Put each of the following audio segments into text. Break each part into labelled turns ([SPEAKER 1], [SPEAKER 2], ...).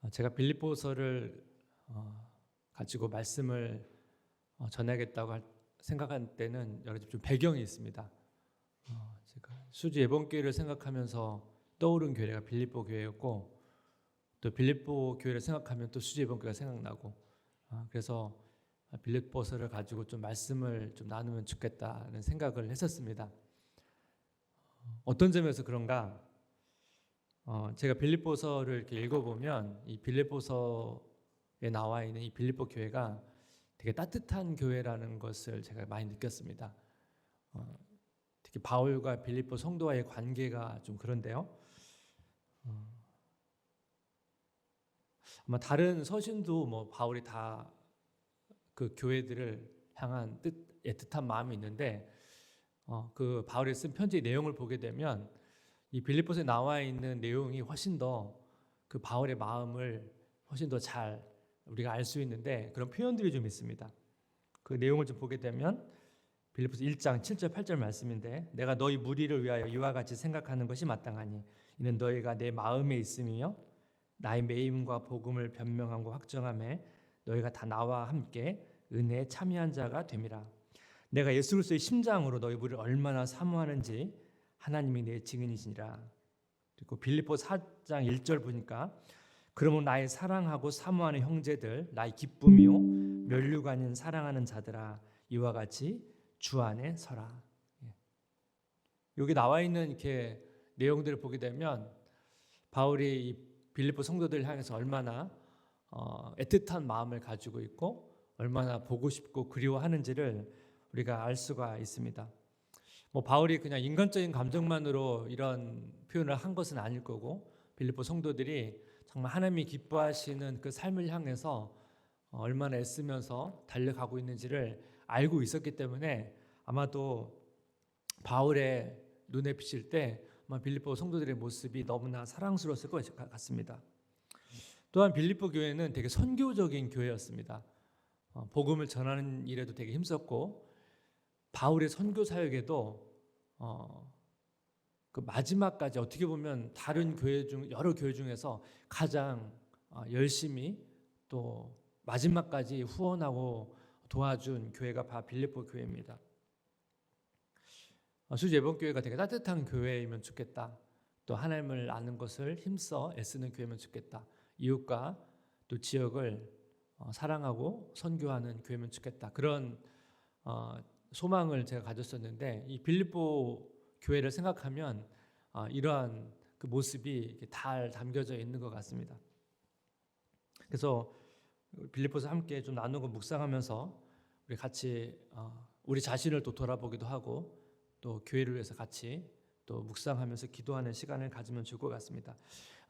[SPEAKER 1] 제가 빌립보서를 가지고 말씀을 전하겠다고 생각한 때는 여러 가지 좀 배경이 있습니다. 제가 수지 예번교회를 생각하면서 떠오른 교회가 빌립보 교회였고, 또 빌립보 교회를 생각하면 또 수지 예번교회가 생각나고, 그래서 빌립보서를 가지고 좀 말씀을 좀 나누면 좋겠다는 생각을 했었습니다. 어떤 점에서 그런가? 제가 빌립보서를 이렇게 읽어보면 이 빌립보서에 나와 있는 이 빌립보 교회가 되게 따뜻한 교회라는 것을 제가 많이 느꼈습니다. 특히 바울과 빌립보 성도와의 관계가 좀 그런데요. 아마 다른 서신도 뭐 바울이 다 그 교회들을 향한 애틋한 마음이 있는데, 그 바울이 쓴 편지의 내용을 보게 되면 이 빌립보서에 나와 있는 내용이 훨씬 더 그 바울의 마음을 훨씬 더 잘 우리가 알 수 있는데, 그런 표현들이 좀 있습니다. 그 내용을 좀 보게 되면 빌립보서 1장 7절 8절 말씀인데, 내가 너희 무리를 위하여 이와 같이 생각하는 것이 마땅하니 이는 너희가 내 마음에 있으며 나의 매임과 복음을 변명함과 확정함에 너희가 다 나와 함께 은혜에 참여한 자가 됨이라. 내가 예수 그리스도의 심장으로 너희 무리를 얼마나 사모하는지 하나님이 내 증인이시니라. 그리고 빌립보 4장 1절 보니까 그러면 나의 사랑하고 사모하는 형제들, 나의 기쁨이요 면류가 아닌 사랑하는 자들아, 이와 같이 주 안에 서라. 여기 나와 있는 이렇게 내용들을 보게 되면 바울이 이 빌립보 성도들 향해서 얼마나 애틋한 마음을 가지고 있고 얼마나 보고 싶고 그리워하는지를 우리가 알 수가 있습니다. 뭐 바울이 그냥 인간적인 감정만으로 이런 표현을 한 것은 아닐 거고, 빌립보 성도들이 정말 하나님이 기뻐하시는 그 삶을 향해서 얼마나 애쓰면서 달려가고 있는지를 알고 있었기 때문에 아마도 바울의 눈에 비칠 때 아마 빌립보 성도들의 모습이 너무나 사랑스러웠을 것 같습니다. 또한 빌립보 교회는 되게 선교적인 교회였습니다. 복음을 전하는 일에도 되게 힘썼고, 바울의 선교 사역에도 그 마지막까지 어떻게 보면 다른 교회 중 여러 교회 중에서 가장 열심히 또 마지막까지 후원하고 도와준 교회가 빌립보 교회입니다. 수지 예번교회가 되게 따뜻한 교회이면 좋겠다. 또 하나님을 아는 것을 힘써 애쓰는 교회면 좋겠다. 이웃과 또 지역을 사랑하고 선교하는 교회면 좋겠다. 그런 소망을 제가 가졌었는데, 이 빌립보 교회를 생각하면 이러한 그 모습이 잘 담겨져 있는 것 같습니다. 그래서 빌립보서 함께 좀 나누고 묵상하면서 우리 같이 우리 자신을 또 돌아보기도 하고 또 교회를 위해서 같이 또 묵상하면서 기도하는 시간을 가지면 좋을 것 같습니다.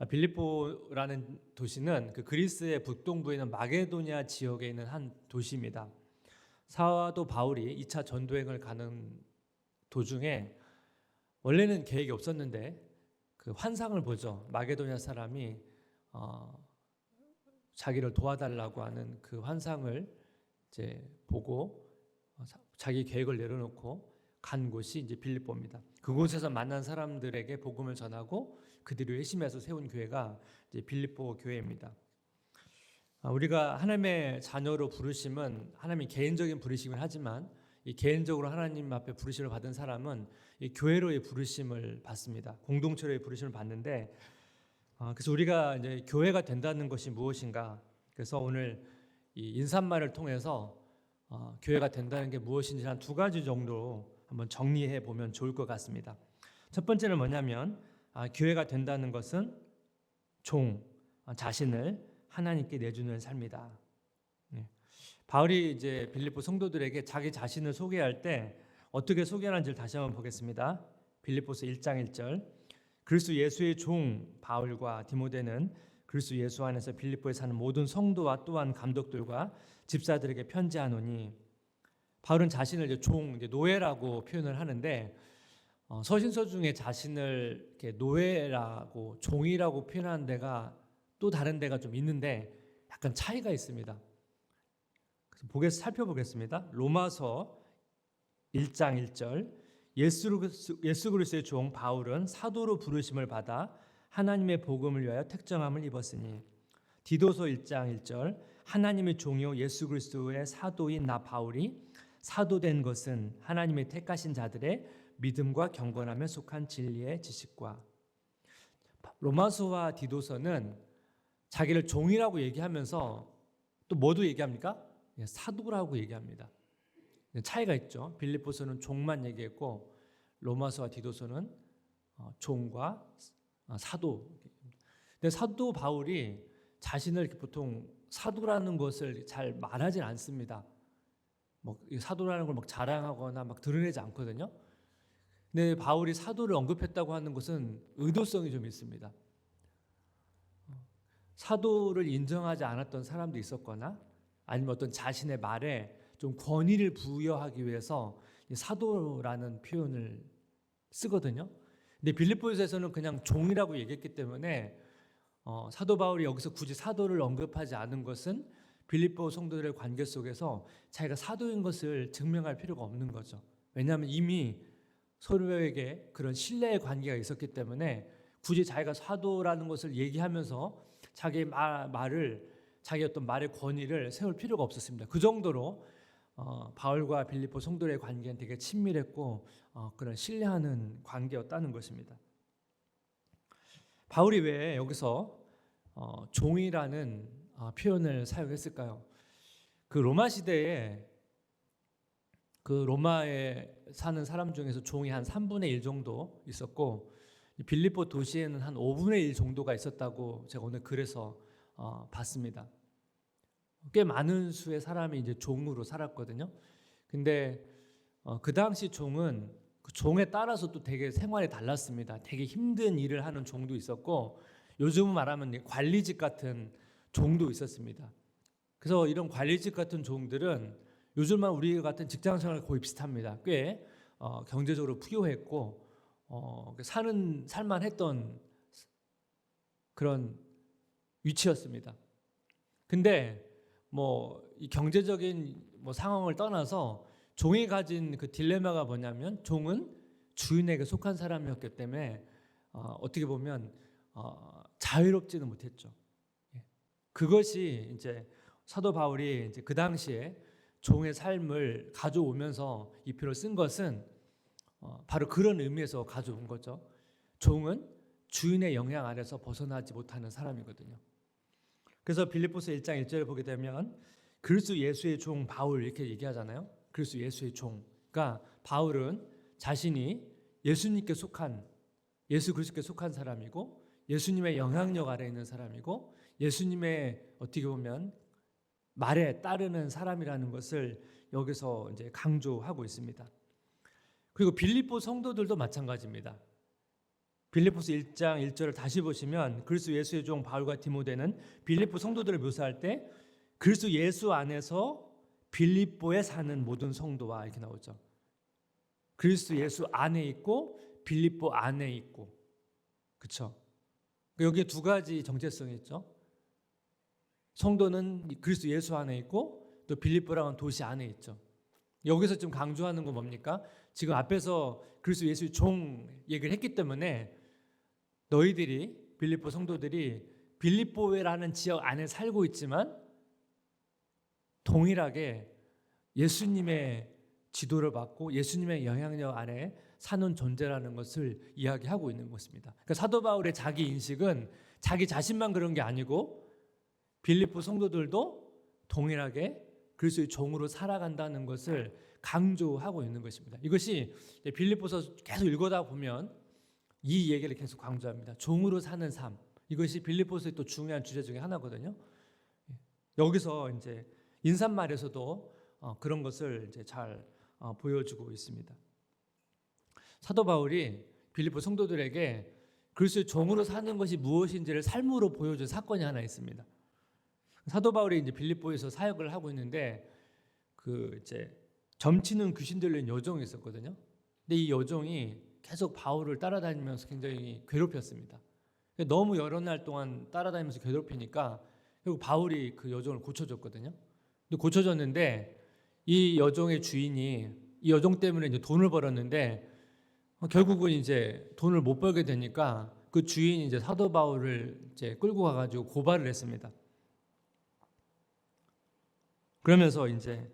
[SPEAKER 1] 빌립보라는 도시는 그 그리스의 북동부에 있는 마게도니아 지역에 있는 한 도시입니다. 사도 바울이 2차 전도행을 가는 도중에 원래는 계획이 없었는데 그 환상을 보죠. 마게도니아 사람이 자기를 도와달라고 하는 그 환상을 이제 보고 자기 계획을 내려놓고 간 곳이 이제 빌립보입니다. 그곳에서 만난 사람들에게 복음을 전하고 그들이 회심해서 세운 교회가 이제 빌립보 교회입니다. 우리가 하나님의 자녀로 부르심은 하나님이 개인적인 부르심을 하지만 이 개인적으로 하나님 앞에 부르심을 받은 사람은 이 교회로의 부르심을 받습니다. 공동체로의 부르심을 받는데, 그래서 우리가 이제 교회가 된다는 것이 무엇인가? 그래서 오늘 이 인사말을 통해서 교회가 된다는 게 무엇인지 한 두 가지 정도 한번 정리해 보면 좋을 것 같습니다. 첫 번째는 뭐냐면 교회가 된다는 것은 자신을 하나님께 내주는 삶이다. 바울이 이제 빌립보 성도들에게 자기 자신을 소개할 때 어떻게 소개하는지를 다시 한번 보겠습니다. 빌립보서 1장 1절, 그리스도 예수의 종 바울과 디모데는 그리스도 예수 안에서 빌립보에 사는 모든 성도와 또한 감독들과 집사들에게 편지하노니, 바울은 자신을 이제 노예라고 표현을 하는데, 서신서 중에 자신을 이렇게 노예라고 종이라고 표현하는 데가 또 다른 데가 좀 있는데 약간 차이가 있습니다. 그래서 살펴보겠습니다. 로마서 1장 1절, 예수 그리스도의 종 바울은 사도로 부르심을 받아 하나님의 복음을 위하여 택정함을 입었으니, 디도서 1장 1절 하나님의 종이요 예수 그리스도의 사도인 나 바울이 사도된 것은 하나님의 택하신 자들의 믿음과 경건함에 속한 진리의 지식과. 로마서와 디도서는 자기를 종이라고 얘기하면서 또 뭐도 얘기합니까? 사도라고 얘기합니다. 차이가 있죠. 빌립보서는 종만 얘기했고 로마서와 디도서는 종과 사도. 근데 사도 바울이 자신을 이렇게 보통 사도라는 것을 잘 말하지 않습니다. 뭐 사도라는 걸 막 자랑하거나 막 드러내지 않거든요. 근데 바울이 사도를 언급했다고 하는 것은 의도성이 좀 있습니다. 사도를 인정하지 않았던 사람도 있었거나 아니면 어떤 자신의 말에 좀 권위를 부여하기 위해서 사도라는 표현을 쓰거든요. 근데 빌립보서에서는 그냥 종이라고 얘기했기 때문에 사도 바울이 여기서 굳이 사도를 언급하지 않은 것은 빌립보 성도들의 관계 속에서 자기가 사도인 것을 증명할 필요가 없는 거죠. 왜냐하면 이미 서로에게 그런 신뢰의 관계가 있었기 때문에 굳이 자기가 사도라는 것을 얘기하면서 자기의 자기 어떤 말의 권위를 세울 필요가 없었습니다. 그 정도로 바울과 빌립보 성도들의 관계는 되게 친밀했고 그런 신뢰하는 관계였다는 것입니다. 바울이 왜 여기서 종이라는 표현을 사용했을까요? 그 로마 시대에 그 로마에 사는 사람 중에서 종이 한 3분의 1 정도 있었고 빌립보 도시에는 한 5분의 1 정도가 있었다고 제가 오늘 글에서 봤습니다. 꽤 많은 수의 사람이 이제 종으로 살았거든요. 근데 그 당시 종은 그 종에 따라서 또 되게 생활이 달랐습니다. 되게 힘든 일을 하는 종도 있었고 요즘은 말하면 관리직 같은 종도 있었습니다. 그래서 이런 관리직 같은 종들은 요즘만 우리 같은 직장 생활과 거의 비슷합니다. 꽤 경제적으로 풍요했고 살만했던 그런 위치였습니다. 근데 이 경제적인 상황을 떠나서 종이 가진 그 딜레마가 뭐냐면 종은 주인에게 속한 사람이었기 때문에 어떻게 보면 자유롭지는 못했죠. 그것이 이제 사도 바울이 이제 그 당시에 종의 삶을 가져오면서 이 표를 쓴 것은 바로 그런 의미에서 가져온 거죠. 종은 주인의 영향 아래서 벗어나지 못하는 사람이거든요. 그래서 빌립보서 1장 1절을 보게 되면 그리스도 예수의 종 바울 이렇게 얘기하잖아요. 그리스도 예수의 종. 그러니까 바울은 자신이 예수님께 속한 예수 그리스도께 속한 사람이고 예수님의 영향력 아래 있는 사람이고 예수님의 어떻게 보면 말에 따르는 사람이라는 것을 여기서 이제 강조하고 있습니다. 그리고 빌립보 성도들도 마찬가지입니다. 빌립보서 1장 1절을 다시 보시면 그리스도 예수의 종 바울과 디모데는 빌립보 성도들을 묘사할 때 그리스도 예수 안에서 빌립보에 사는 모든 성도와 이렇게 나오죠. 그리스도 예수 안에 있고 빌립보 안에 있고, 그렇죠? 여기에 두 가지 정체성이 있죠. 성도는 그리스도 예수 안에 있고 또 빌립보라는 도시 안에 있죠. 여기서 좀 강조하는 건 뭡니까? 지금 앞에서 그리스도 예수의 종 얘기를 했기 때문에 너희들이 빌립보 성도들이 빌립보라는 지역 안에 살고 있지만 동일하게 예수님의 지도를 받고 예수님의 영향력 안에 사는 존재라는 것을 이야기하고 있는 것입니다. 그러니까 사도 바울의 자기 인식은 자기 자신만 그런 게 아니고 빌립보 성도들도 동일하게 그리스도의 종으로 살아간다는 것을 강조하고 있는 것입니다. 이것이 빌립보서 계속 읽어다 보면 이 얘기를 계속 강조합니다. 종으로 사는 삶. 이것이 빌립보서의 또 중요한 주제 중에 하나거든요. 여기서 이제 인사말에서도 그런 것을 이제 잘 보여주고 있습니다. 사도 바울이 빌립보 성도들에게 그리스도의 종으로 사는 것이 무엇인지를 삶으로 보여준 사건이 하나 있습니다. 사도 바울이 이제 빌립보에서 사역을 하고 있는데 그 이제 점치는 귀신 들린 여종이 있었거든요. 근데 이 여종이 계속 바울을 따라다니면서 굉장히 괴롭혔습니다. 너무 여러 날 동안 따라다니면서 괴롭히니까 결국 바울이 그 여종을 고쳐줬거든요. 근데 고쳐줬는데 이 여종의 주인이 이 여종 때문에 이제 돈을 벌었는데 결국은 이제 돈을 못 벌게 되니까 그 주인이 이제 사도 바울을 이제 끌고 가가지고 고발을 했습니다. 그러면서 이제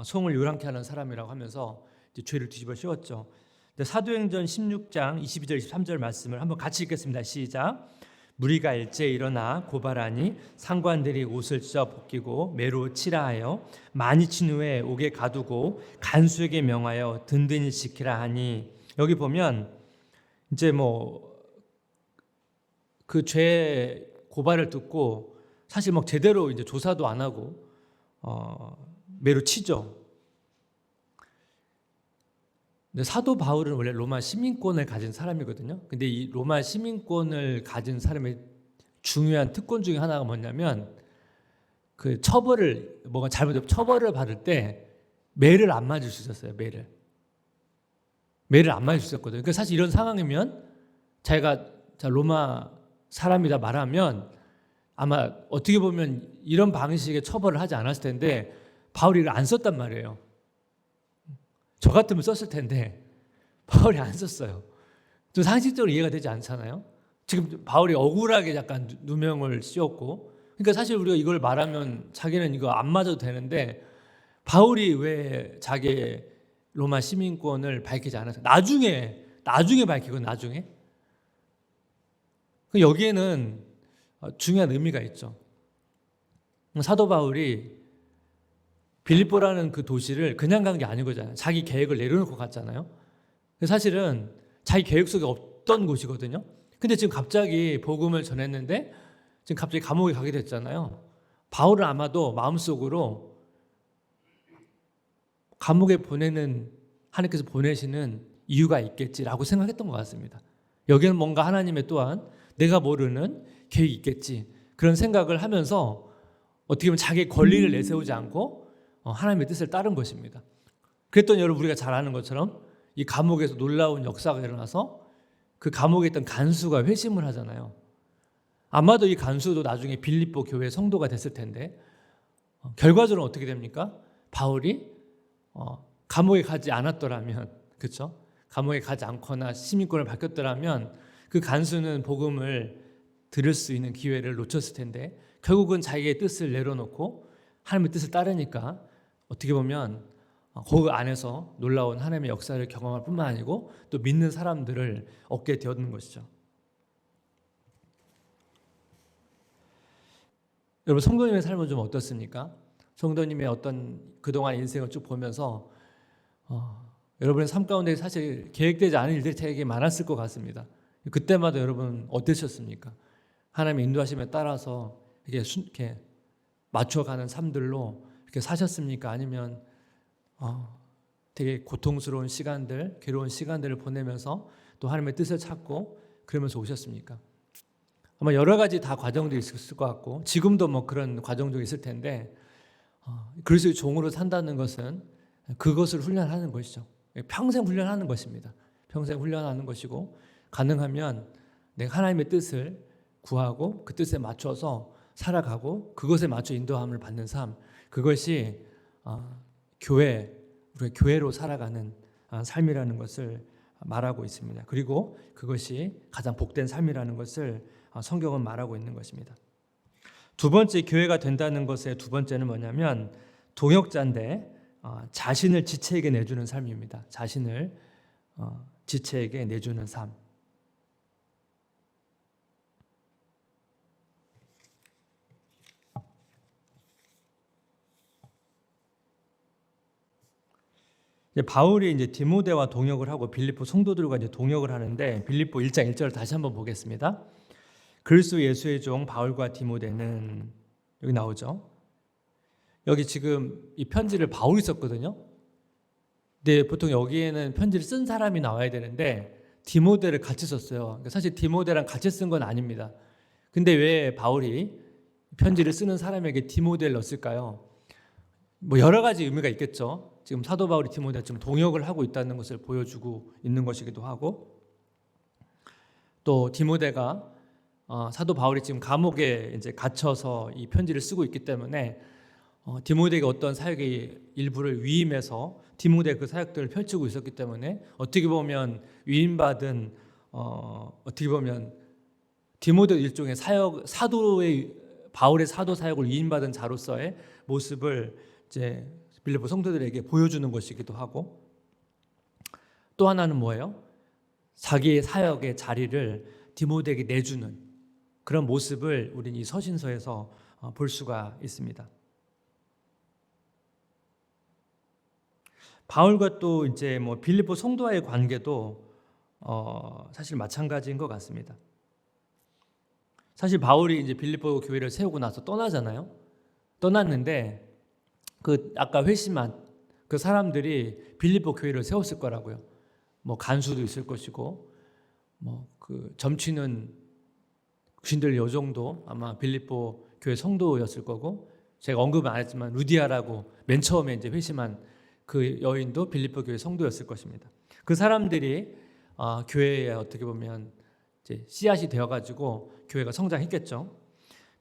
[SPEAKER 1] 성을 요란케 하는 사람이라고 하면서 이제 죄를 뒤집어 씌웠죠. 사도행전 16장 22절 23절 말씀을 한번 같이 읽겠습니다. 시작. 무리가 일제히 일어나 고발하니 상관들이 옷을 찢어 벗기고 매로 치라하여 많이 친 후에 옥에 가두고 간수에게 명하여 든든히 지키라 하니, 여기 보면 이제 그 죄 고발을 듣고 사실 제대로 이제 조사도 안 하고 매로 치죠. 근데 사도 바울은 원래 로마 시민권을 가진 사람이거든요. 근데 이 로마 시민권을 가진 사람의 중요한 특권 중에 하나가 뭐냐면, 그 뭐가 잘못되면 처벌을 받을 때 매를 안 맞을 수 있었어요. 매를 안 맞을 수 있었거든요. 그러니까 사실 이런 상황이면 자기가 로마 사람이다 말하면 아마 어떻게 보면 이런 방식의 처벌을 하지 않았을 텐데 바울이 이걸 안 썼단 말이에요. 저 같으면 썼을 텐데 바울이 안 썼어요. 좀 상식적으로 이해가 되지 않잖아요. 지금 바울이 억울하게 약간 누명을 씌웠고, 그러니까 사실 우리가 이걸 말하면 자기는 이거 안 맞아도 되는데 바울이 왜 자기의 로마 시민권을 밝히지 않았어요? 나중에 밝히거든요. 나중에. 여기에는 중요한 의미가 있죠. 사도 바울이 빌립보라는 그 도시를 그냥 간 게 아니거든요. 자기 계획을 내려놓고 갔잖아요. 사실은 자기 계획 속에 없던 곳이거든요. 근데 지금 갑자기 복음을 전했는데 지금 갑자기 감옥에 가게 됐잖아요. 바울은 아마도 마음속으로 감옥에 하나님께서 보내시는 이유가 있겠지라고 생각했던 것 같습니다. 여기는 뭔가 하나님의 또한 내가 모르는 계획이 있겠지, 그런 생각을 하면서 어떻게 보면 자기의 권리를 내세우지 않고 하나님의 뜻을 따른 것입니다. 그랬더니 여러분, 우리가 잘 아는 것처럼 이 감옥에서 놀라운 역사가 일어나서 그 감옥에 있던 간수가 회심을 하잖아요. 아마도 이 간수도 나중에 빌립보 교회 성도가 됐을 텐데 결과적으로 어떻게 됩니까? 바울이 감옥에 가지 않았더라면, 그렇죠? 감옥에 가지 않거나 시민권을 바뀌었더라면 그 간수는 복음을 들을 수 있는 기회를 놓쳤을 텐데 결국은 자기의 뜻을 내려놓고 하나님의 뜻을 따르니까 어떻게 보면 그 안에서 놀라운 하나님의 역사를 경험할 뿐만 아니고 또 믿는 사람들을 얻게 되었는 것이죠. 여러분, 성도님의 삶은 좀 어떻습니까? 성도님의 어떤 그동안 인생을 쭉 보면서 여러분의 삶 가운데 사실 계획되지 않은 일들이 되게 많았을 것 같습니다. 그때마다 여러분 어떠셨습니까? 하나님의 인도하심에 따라서 이렇게 맞춰가는 삶들로 이렇게 사셨습니까? 아니면 되게 고통스러운 시간들, 괴로운 시간들을 보내면서 또 하나님의 뜻을 찾고 그러면서 오셨습니까? 아마 여러 가지 다 과정들이 있을 것 같고 지금도 그런 과정들이 있을 텐데 그리스도의 종으로 산다는 것은 그것을 훈련하는 것이죠. 평생 훈련하는 것입니다. 평생 훈련하는 것이고, 가능하면 내가 하나님의 뜻을 구하고 그 뜻에 맞춰서 살아가고 그것에 맞춰 인도함을 받는 삶, 그것이 우리가 교회로 살아가는 삶이라는 것을 말하고 있습니다. 그리고 그것이 가장 복된 삶이라는 것을 성경은 말하고 있는 것입니다. 두 번째, 교회가 된다는 것의 두 번째는 뭐냐면 동역자인데 자신을 지체에게 내주는 삶입니다. 자신을 지체에게 내주는 삶. 바울이 이제 디모데와 동역을 하고 빌립보 성도들과 이제 동역을 하는데, 빌립보 1장 1절을 다시 한번 보겠습니다. 그리스도 예수의 종 바울과 디모데는, 여기 나오죠. 여기 지금 이 편지를 바울이 썼거든요. 근데 보통 여기에는 편지를 쓴 사람이 나와야 되는데 디모데를 같이 썼어요. 그러니까 사실 디모데랑 같이 쓴 건 아닙니다. 근데 왜 바울이 편지를 쓰는 사람에게 디모데를 넣었을까요? 여러 가지 의미가 있겠죠. 지금 사도 바울이 디모데와 지금 동역을 하고 있다는 것을 보여주고 있는 것이기도 하고, 또 디모데가 사도 바울이 지금 감옥에 이제 갇혀서 이 편지를 쓰고 있기 때문에 디모데에게 어떤 사역의 일부를 위임해서 디모데 그 사역들을 펼치고 있었기 때문에 어떻게 보면 위임받은 어떻게 보면 디모데 일종의 바울의 사도 사역을 위임받은 자로서의 모습을 이제 빌립보 성도들에게 보여주는 것이기도 하고, 또 하나는 뭐예요? 자기의 사역의 자리를 디모데에게 내주는 그런 모습을 우리는 이 서신서에서 볼 수가 있습니다. 바울과 또 이제 뭐 빌립보 성도와의 관계도 사실 마찬가지인 것 같습니다. 사실 바울이 이제 빌립보 교회를 세우고 나서 떠나잖아요. 떠났는데 그 아까 회심한 그 사람들이 빌립보 교회를 세웠을 거라고요. 뭐 간수도 있을 것이고, 뭐 그 점치는 귀신들 요정도 아마 빌립보 교회 성도였을 거고, 제가 언급은 안 했지만 루디아라고 맨 처음에 이제 회심한 그 여인도 빌립보 교회 성도였을 것입니다. 그 사람들이 교회에 어떻게 보면 이제 씨앗이 되어가지고 교회가 성장했겠죠.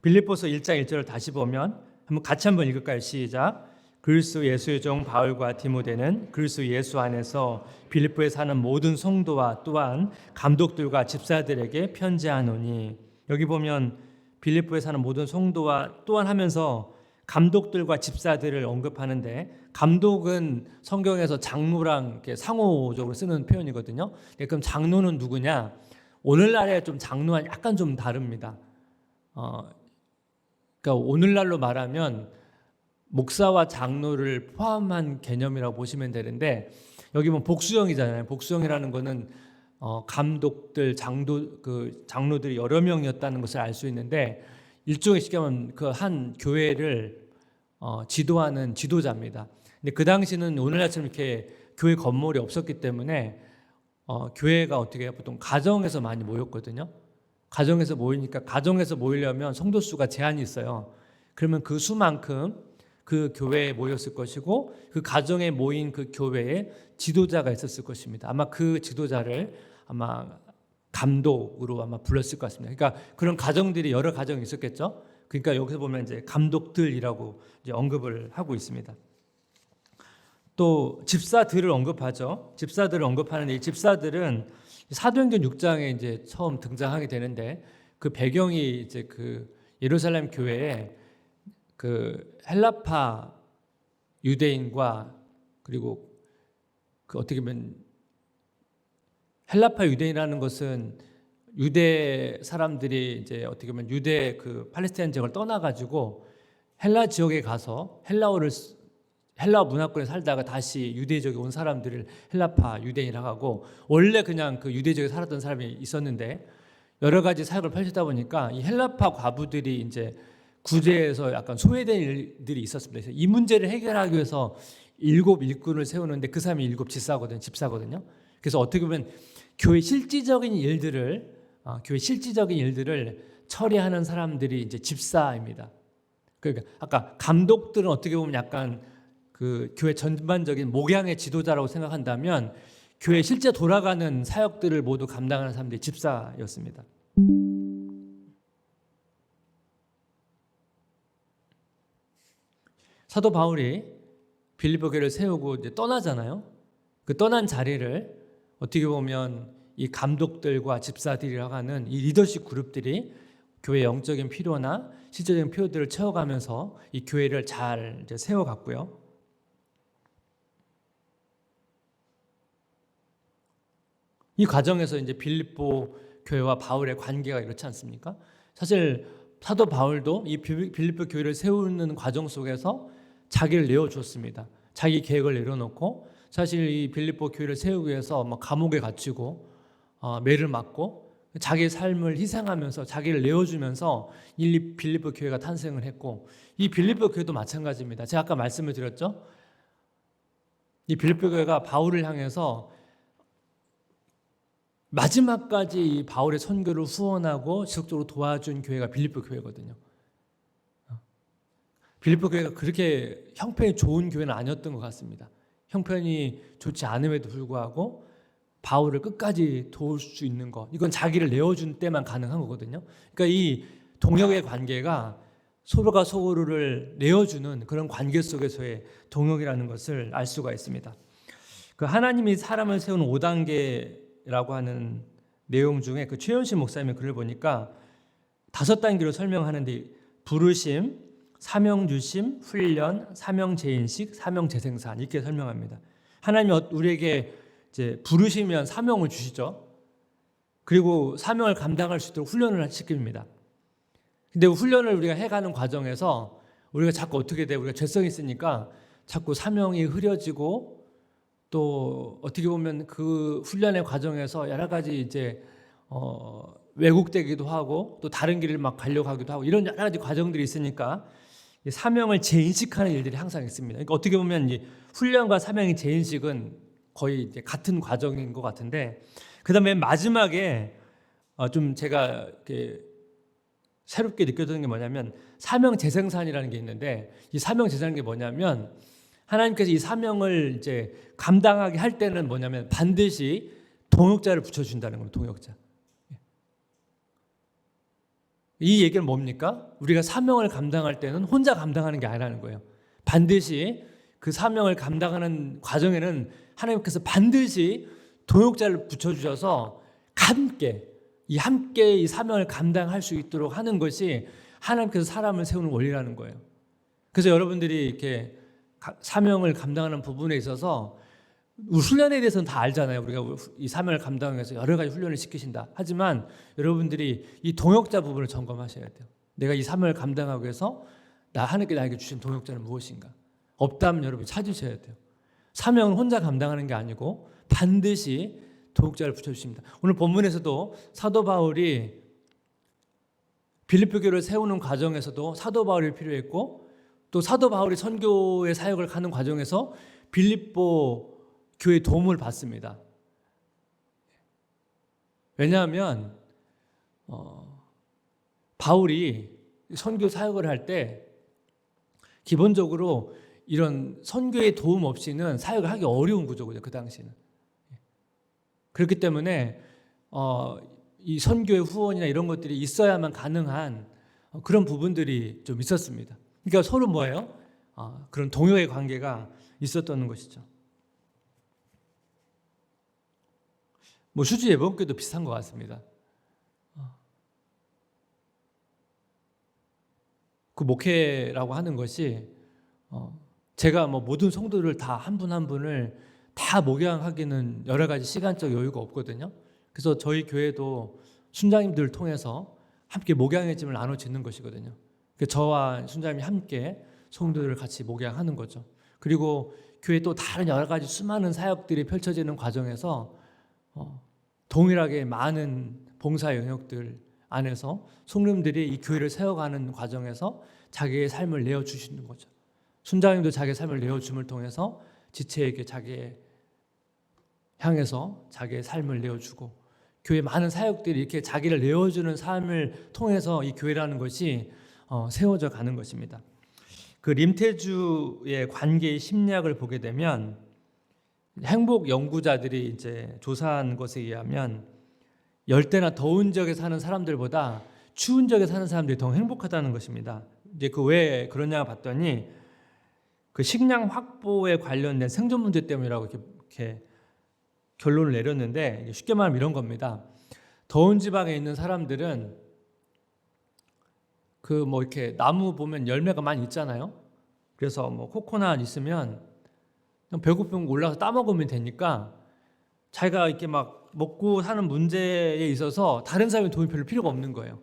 [SPEAKER 1] 빌립보서 1장 1절을 다시 보면 같이 한번 읽을까요? 시작. 그리스도 예수의 종 바울과 디모데는 그리스도 예수 안에서 빌립보에 사는 모든 성도와 또한 감독들과 집사들에게 편지하노니, 여기 보면 빌립보에 사는 모든 성도와 또한 하면서 감독들과 집사들을 언급하는데, 감독은 성경에서 장로랑 이렇게 상호적으로 쓰는 표현이거든요. 그럼 장로는 누구냐? 오늘날에 좀 장로와 약간 좀 다릅니다. 그러니까 오늘날로 말하면 목사와 장로를 포함한 개념이라고 보시면 되는데, 여기 보면 복수형이잖아요. 복수형이라는 거는 감독들, 장로들이 여러 명이었다는 것을 알 수 있는데, 일종의 쉽게 하면 그 한 교회를 지도하는 지도자입니다. 근데 그 당시는 오늘날처럼 이렇게 교회 건물이 없었기 때문에 교회가 어떻게 해요? 보통 가정에서 많이 모였거든요. 가정에서 모이니까 가정에서 모이려면 성도 수가 제한이 있어요. 그러면 그 수만큼 그 교회에 모였을 것이고, 그 가정에 모인 그 교회에 지도자가 있었을 것입니다. 아마 그 지도자를 아마 감독으로 아마 불렀을 것 같습니다. 그러니까 그런 가정들이 여러 가정이 있었겠죠. 그러니까 여기서 보면 이제 감독들이라고 이제 언급을 하고 있습니다. 또 집사들을 언급하죠. 집사들을 언급하는데, 이 집사들은 사도행전 6장에 이제 처음 등장하게 되는데, 그 배경이 이제 그 예루살렘 교회에 그 헬라파 유대인과, 그리고 그 어떻게 보면 헬라파 유대인이라는 것은 유대 사람들이 이제 어떻게 보면 유대 그 팔레스타인 지역을 떠나가지고 헬라 지역에 가서 헬라 문화권에 살다가 다시 유대 지역에 온 사람들을 헬라파 유대인이라고 하고, 원래 그냥 그 유대 지역에 살았던 사람이 있었는데 여러 가지 사역을 펼치다 보니까 이 헬라파 과부들이 이제 구제에서 약간 소외된 일들이 있었습니다. 그래서 이 문제를 해결하기 위해서 7 일꾼을 세우는데 그 사람이 7 집사거든요. 그래서 어떻게 보면 교회 실질적인 일들을 처리하는 사람들이 이제 집사입니다. 그러니까 아까 감독들은 어떻게 보면 약간 그 교회 전반적인 목양의 지도자라고 생각한다면, 교회 실제 돌아가는 사역들을 모두 감당하는 사람들이 집사였습니다. 사도 바울이 빌립보 교회를 세우고 이제 떠나잖아요. 그 떠난 자리를 어떻게 보면 이 감독들과 집사들이라고 하는 이 리더십 그룹들이 교회의 영적인 필요나 실제적인 필요들을 채워가면서 이 교회를 잘 이제 세워갔고요. 이 과정에서 이제 빌립보 교회와 바울의 관계가 이렇지 않습니까? 사실 사도 바울도 이 빌립보 교회를 세우는 과정 속에서 자기를 내어줬습니다. 자기 계획을 내려놓고, 사실 이 빌립보 교회를 세우기 위해서 감옥에 갇히고 매를 맞고 자기의 삶을 희생하면서 자기를 내어주면서 이 빌립보 교회가 탄생을 했고, 이 빌립보 교회도 마찬가지입니다. 제가 아까 말씀을 드렸죠. 이 빌립보 교회가 바울을 향해서 마지막까지 이 바울의 선교를 후원하고 지속적으로 도와준 교회가 빌립보 교회거든요. 빌립보 교회가 그렇게 형편이 좋은 교회는 아니었던 것 같습니다. 형편이 좋지 않음에도 불구하고 바울을 끝까지 도울 수 있는 것, 이건 자기를 내어준 때만 가능한 거거든요. 그러니까 이 동역의 관계가 서로가 서로를 내어주는 그런 관계 속에서의 동역이라는 것을 알 수가 있습니다. 그 하나님이 사람을 세우는 5단계라고 하는 내용 중에 그 최현신 목사님의 글을 보니까 5단계로 설명하는데, 부르심, 사명 주심, 훈련, 사명 재인식, 사명 재생산 이렇게 설명합니다. 하나님이 우리에게 이제 부르시면 사명을 주시죠. 그리고 사명을 감당할 수 있도록 훈련을 시킵니다. 근데 훈련을 우리가 해가는 과정에서 우리가 자꾸 어떻게 돼? 우리가 죄성이 있으니까 자꾸 사명이 흐려지고 또 어떻게 보면 그 훈련의 과정에서 여러 가지 이제 왜곡되기도 하고 또 다른 길을 막 가려고 하기도 하고 이런 여러 가지 과정들이 있으니까 사명을 재인식하는 일들이 항상 있습니다. 그러니까 어떻게 보면 이 훈련과 사명의 재인식은 거의 이제 같은 과정인 것 같은데, 그다음에 마지막에 좀 제가 이렇게 새롭게 느껴지는 게 뭐냐면 사명 재생산이라는 게 있는데, 이 사명 재생산이 게 뭐냐면 하나님께서 이 사명을 이제 감당하게 할 때는 뭐냐면 반드시 동역자를 붙여준다는 겁니다. 동역자. 이 얘기는 뭡니까? 우리가 사명을 감당할 때는 혼자 감당하는 게 아니라는 거예요. 반드시 그 사명을 감당하는 과정에는 하나님께서 반드시 동역자를 붙여주셔서 함께 이 사명을 감당할 수 있도록 하는 것이 하나님께서 사람을 세우는 원리라는 거예요. 그래서 여러분들이 이렇게 사명을 감당하는 부분에 있어서 훈련에 대해서는 다 알잖아요. 우리가 이 사명을 감당하기 위해서 여러 가지 훈련을 시키신다. 하지만 여러분들이 이 동역자 부분을 점검하셔야 돼요. 내가 이 사명을 감당하기 위해서 하나님께 나에게 주신 동역자는 무엇인가? 없다면 여러분 찾으셔야 돼요. 사명은 혼자 감당하는 게 아니고 반드시 동역자를 붙여주십니다. 오늘 본문에서도 사도 바울이 빌립보 교회를 세우는 과정에서도 사도 바울이 필요했고, 또 사도 바울이 선교의 사역을 하는 과정에서 빌립보 교회의 도움을 받습니다. 왜냐하면 바울이 선교 사역을 할 때 기본적으로 이런 선교의 도움 없이는 사역을 하기 어려운 구조거든요. 그 당시는. 그렇기 때문에 이 선교의 후원이나 이런 것들이 있어야만 가능한 그런 부분들이 좀 있었습니다. 그러니까 서로 뭐예요? 그런 동요의 관계가 있었던 것이죠. 뭐 수주 예번교도 비슷한 것 같습니다. 그 목회라고 하는 것이 제가 뭐 모든 성도를 다 한 분 한 분을 다 목양하기는 여러 가지 시간적 여유가 없거든요. 그래서 저희 교회도 순장님들을 통해서 함께 목양의 짐을 나눠 짓는 것이거든요. 저와 순장님이 함께 성도들을 같이 목양하는 거죠. 그리고 교회 또 다른 여러 가지 수많은 사역들이 펼쳐지는 과정에서 동일하게 많은 봉사 영역들 안에서 성도님들이 이 교회를 세워가는 과정에서 자기의 삶을 내어주시는 거죠. 순장님도 자기의 삶을 내어줌을 통해서 지체에게 자기의 향해서 자기의 삶을 내어주고, 교회 많은 사역들이 이렇게 자기를 내어주는 삶을 통해서 이 교회라는 것이 세워져 가는 것입니다. 그 림태주의 관계의 심리학을 보게 되면 행복 연구자들이 이제 조사한 것에 의하면 열대나 더운 지역에 사는 사람들보다 추운 지역에 사는 사람들이 더 행복하다는 것입니다. 이제 그 왜 그러냐 봤더니 그 식량 확보에 관련된 생존 문제 때문이라고 이렇게 결론을 내렸는데, 쉽게 말하면 이런 겁니다. 더운 지방에 있는 사람들은 그 뭐 이렇게 나무 보면 열매가 많이 있잖아요. 그래서 뭐 코코넛 있으면 배고프면 올라가서 따먹으면 되니까 자기가 이렇게 막 먹고 사는 문제에 있어서 다른 사람의 도움이 별로 필요가 없는 거예요.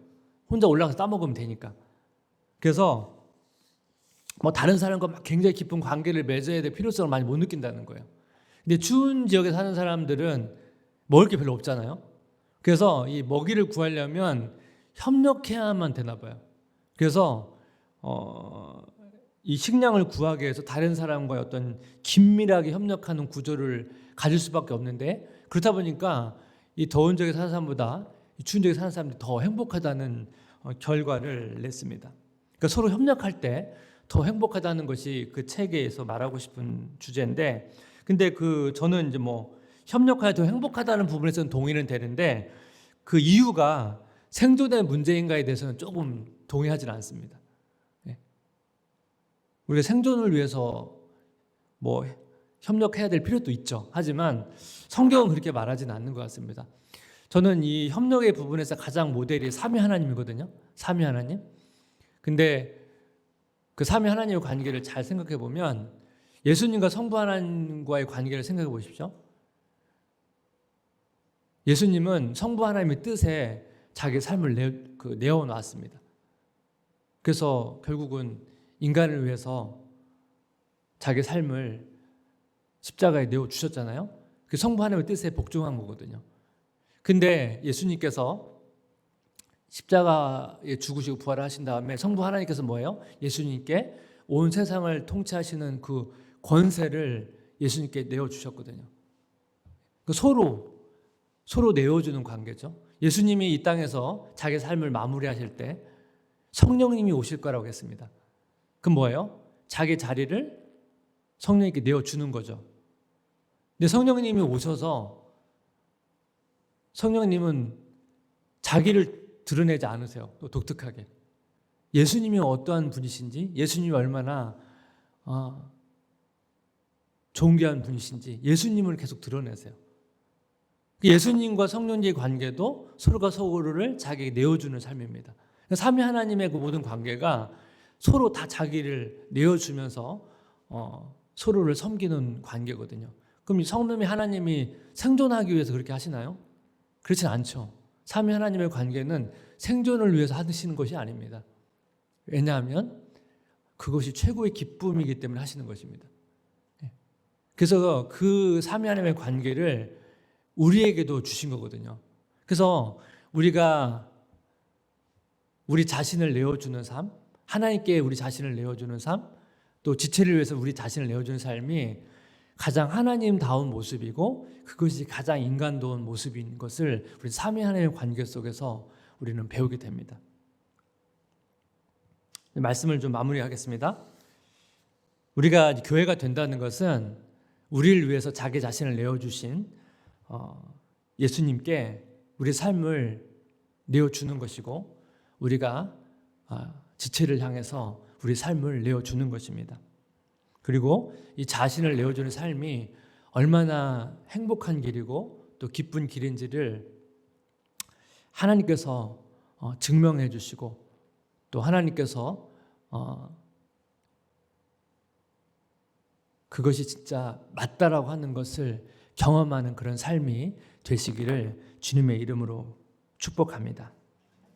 [SPEAKER 1] 혼자 올라가서 따먹으면 되니까. 그래서 뭐 다른 사람과 막 굉장히 깊은 관계를 맺어야 될 필요성을 많이 못 느낀다는 거예요. 근데 추운 지역에 사는 사람들은 먹을 게 별로 없잖아요. 그래서 이 먹이를 구하려면 협력해야만 되나 봐요. 그래서 이 식량을 구하기 위해서 다른 사람과의 어떤 긴밀하게 협력하는 구조를 가질 수밖에 없는데, 그렇다 보니까 이 더운 지역에 사는 사람보다 이 추운 지역에 사는 사람들이 더 행복하다는 결과를 냈습니다. 그러니까 서로 협력할 때 더 행복하다는 것이 그 책에서 말하고 싶은 주제인데, 근데 저는 이제 뭐 협력하여 더 행복하다는 부분에서는 동의는 되는데 그 이유가 생존의 문제인가에 대해서는 조금 동의하지는 않습니다. 우리가 생존을 위해서 뭐 협력해야 될 필요도 있죠. 하지만 성경은 그렇게 말하지는 않는 것 같습니다. 저는 이 협력의 부분에서 가장 모델이 삼위 하나님이거든요. 삼위 하나님. 근데 그 삼위 하나님의 관계를 잘 생각해 보면 예수님과 성부 하나님과의 관계를 생각해 보십시오. 예수님은 성부 하나님의 뜻에 자기 삶을 내어놨습니다. 그래서 결국은 인간을 위해서 자기 삶을 십자가에 내어주셨잖아요. 그 성부 하나님의 뜻에 복종한 거거든요. 근데 예수님께서 십자가에 죽으시고 부활을 하신 다음에 성부 하나님께서 뭐예요? 예수님께 온 세상을 통치하시는 그 권세를 예수님께 내어주셨거든요. 서로 내어주는 관계죠. 예수님이 이 땅에서 자기 삶을 마무리하실 때 성령님이 오실 거라고 했습니다. 그럼 뭐예요? 자기 자리를 성령님께 내어주는 거죠. 근데 성령님이 오셔서 성령님은 자기를 드러내지 않으세요. 또 독특하게. 예수님이 어떠한 분이신지, 예수님이 얼마나 존귀한 분이신지 예수님을 계속 드러내세요. 예수님과 성령님의 관계도 서로가 서로를 자기에게 내어주는 삶입니다. 삼위 하나님의 그 모든 관계가 서로 다 자기를 내어주면서 서로를 섬기는 관계거든요. 그럼 이 성령의 하나님이 생존하기 위해서 그렇게 하시나요? 그렇진 않죠. 삼위 하나님의 관계는 생존을 위해서 하시는 것이 아닙니다. 왜냐하면 그것이 최고의 기쁨이기 때문에 하시는 것입니다. 그래서 그 삼위 하나님의 관계를 우리에게도 주신 거거든요. 그래서 우리가 우리 자신을 내어주는 삶, 하나님께 우리 자신을 내어주는 삶, 또 지체를 위해서 우리 자신을 내어주는 삶이 가장 하나님다운 모습이고 그것이 가장 인간다운 모습인 것을 우리 삼위 하나님의 관계 속에서 우리는 배우게 됩니다. 말씀을 좀 마무리하겠습니다. 우리가 교회가 된다는 것은 우리를 위해서 자기 자신을 내어주신 예수님께 우리 삶을 내어주는 것이고 우리가 지체를 향해서 우리 삶을 내어주는 것입니다. 그리고 이 자신을 내어주는 삶이 얼마나 행복한 길이고 또 기쁜 길인지를 하나님께서 증명해 주시고 또 하나님께서 그것이 진짜 맞다라고 하는 것을 경험하는 그런 삶이 되시기를 주님의 이름으로 축복합니다.